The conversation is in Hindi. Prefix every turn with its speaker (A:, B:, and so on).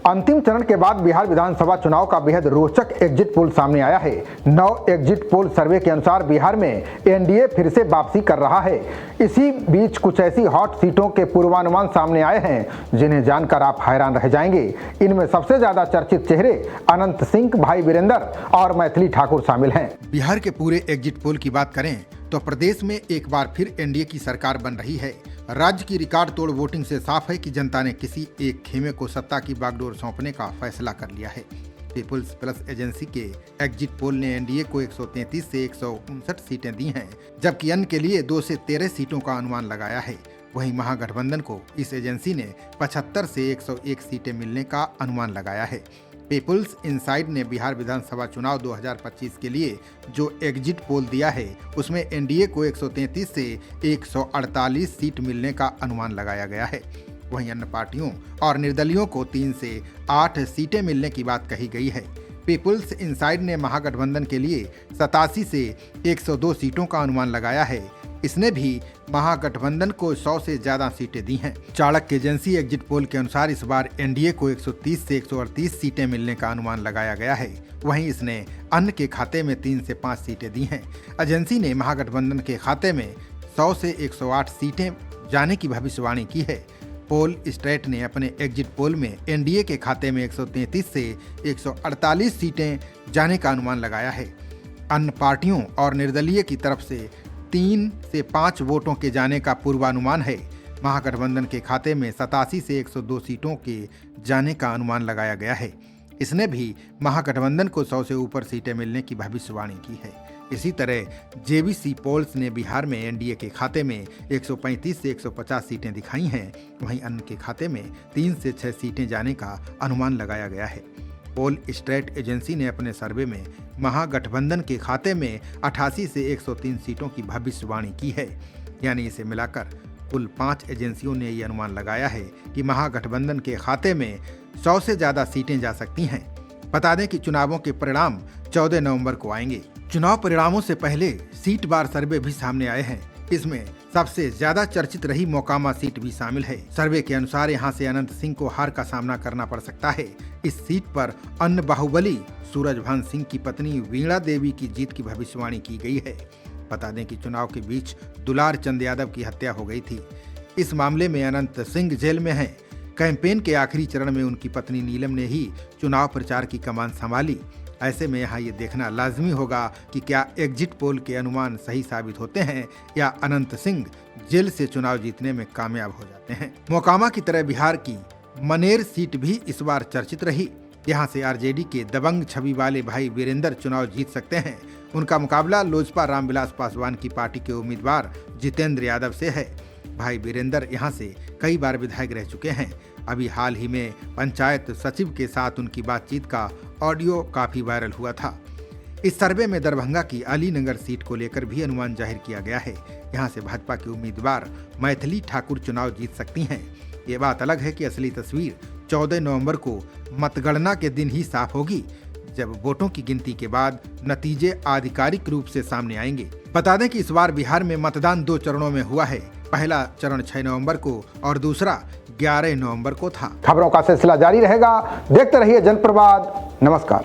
A: अंतिम चरण के बाद बिहार विधानसभा चुनाव का बेहद रोचक एग्जिट पोल सामने आया है। 9 एग्जिट पोल सर्वे के अनुसार बिहार में एनडीए फिर से वापसी कर रहा है। इसी बीच कुछ ऐसी हॉट सीटों के पूर्वानुमान सामने आए हैं जिन्हें जानकर आप हैरान रह जाएंगे। इनमें सबसे ज्यादा चर्चित चेहरे अनंत सिंह, भाई वीरेंद्र और मैथिली ठाकुर शामिल हैं।
B: बिहार के पूरे एग्जिट पोल की बात करें तो प्रदेश में एक बार फिर एनडीए की सरकार बन रही है। राज्य की रिकॉर्ड तोड़ वोटिंग से साफ है कि जनता ने किसी एक खेमे को सत्ता की बागडोर सौंपने का फैसला कर लिया है। पीपुल्स प्लस एजेंसी के एग्जिट पोल ने एनडीए को 133 से 159 सीटें दी हैं, जबकि अन्य के लिए 2 से 13 सीटों का अनुमान लगाया है। वहीं महागठबंधन को इस एजेंसी ने 75 से 101 सीटें मिलने का अनुमान लगाया है। पीपुल्स इनसाइड ने बिहार विधानसभा चुनाव 2025 के लिए जो एग्जिट पोल दिया है उसमें एनडीए को 133 से 148 सीट मिलने का अनुमान लगाया गया है। वहीं अन्य पार्टियों और निर्दलियों को 3 से 8 सीटें मिलने की बात कही गई है। पीपुल्स इनसाइड ने महागठबंधन के लिए 87 से 102 सीटों का अनुमान लगाया है। इसने भी महागठबंधन को 100 से ज्यादा सीटें दी हैं। चाणक्य एजेंसी एग्जिट पोल के अनुसार इस बार एनडीए को 130 से 138 सीटें मिलने का अनुमान लगाया गया है। वहीं इसने अन्य के खाते में 3 से 5 सीटें दी हैं। एजेंसी ने महागठबंधन के खाते में 100 से 108 सीटें जाने की भविष्यवाणी की है। पोल स्ट्रेट ने अपने एग्जिट पोल में एनडीए के खाते में 133 से 148 सीटें जाने का अनुमान लगाया है। अन्य पार्टियों और निर्दलीय की तरफ से 3 से 5 वोटों के जाने का पूर्वानुमान है। महागठबंधन के खाते में 87 से 102 सीटों के जाने का अनुमान लगाया गया है। इसने भी महागठबंधन को 100 से ऊपर सीटें मिलने की भविष्यवाणी की है। इसी तरह जेबीसी पोल्स ने बिहार में एनडीए के खाते में 135 से 150 सीटें दिखाई हैं। वहीं अन्य के खाते में 3 से 6 सीटें जाने का अनुमान लगाया गया है। पोल स्ट्रेट एजेंसी ने अपने सर्वे में महागठबंधन के खाते में 88 से 103 सीटों की भविष्यवाणी की है। यानी इसे मिलाकर कुल 5 एजेंसियों ने यह अनुमान लगाया है कि महागठबंधन के खाते में 100 से ज्यादा सीटें जा सकती हैं। बता दें कि चुनावों के परिणाम 14 नवंबर को आएंगे। चुनाव परिणामों से पहले सीट बार सर्वे भी सामने आए हैं। इसमें सबसे ज्यादा चर्चित रही मोकामा सीट भी शामिल है। सर्वे के अनुसार यहां से अनंत सिंह को हार का सामना करना पड़ सकता है। इस सीट पर अन्य बाहुबली सूरजभान सिंह की पत्नी वीणा देवी की जीत की भविष्यवाणी की गई है। बता दें कि चुनाव के बीच दुलार चंद यादव की हत्या हो गई थी। इस मामले में अनंत सिंह जेल में हैं। कैंपेन के आखिरी चरण में उनकी पत्नी नीलम ने ही चुनाव प्रचार की कमान संभाली। ऐसे में यहाँ ये देखना लाजमी होगा कि क्या एग्जिट पोल के अनुमान सही साबित होते हैं या अनंत सिंह जेल से चुनाव जीतने में कामयाब हो जाते हैं। मोकामा की तरह बिहार की मनेर सीट भी इस बार चर्चित रही। यहाँ से आरजेडी के दबंग छवि वाले भाई वीरेंद्र चुनाव जीत सकते हैं। उनका मुकाबला लोजपा रामविलास पासवान की पार्टी के उम्मीदवार जितेंद्र यादव से है। भाई वीरेंद्र यहाँ से कई बार विधायक रह चुके हैं। अभी हाल ही में पंचायत सचिव के साथ उनकी बातचीत का ऑडियो काफी वायरल हुआ था। इस सर्वे में दरभंगा की अलीनगर सीट को लेकर भी अनुमान जाहिर किया गया है। यहाँ से भाजपा के उम्मीदवार मैथिली ठाकुर चुनाव जीत सकती हैं। ये बात अलग है कि असली तस्वीर 14 नवंबर को मतगणना के दिन ही साफ होगी, जब वोटों की गिनती के बाद नतीजे आधिकारिक रूप से सामने आएंगे। बता दें कि इस बार बिहार में मतदान 2 चरणों में हुआ है। पहला चरण 6 नवंबर को और दूसरा 11 नवंबर को था।
A: खबरों का सिलसिला जारी रहेगा। देखते रहिए जनप्रवाद। नमस्कार।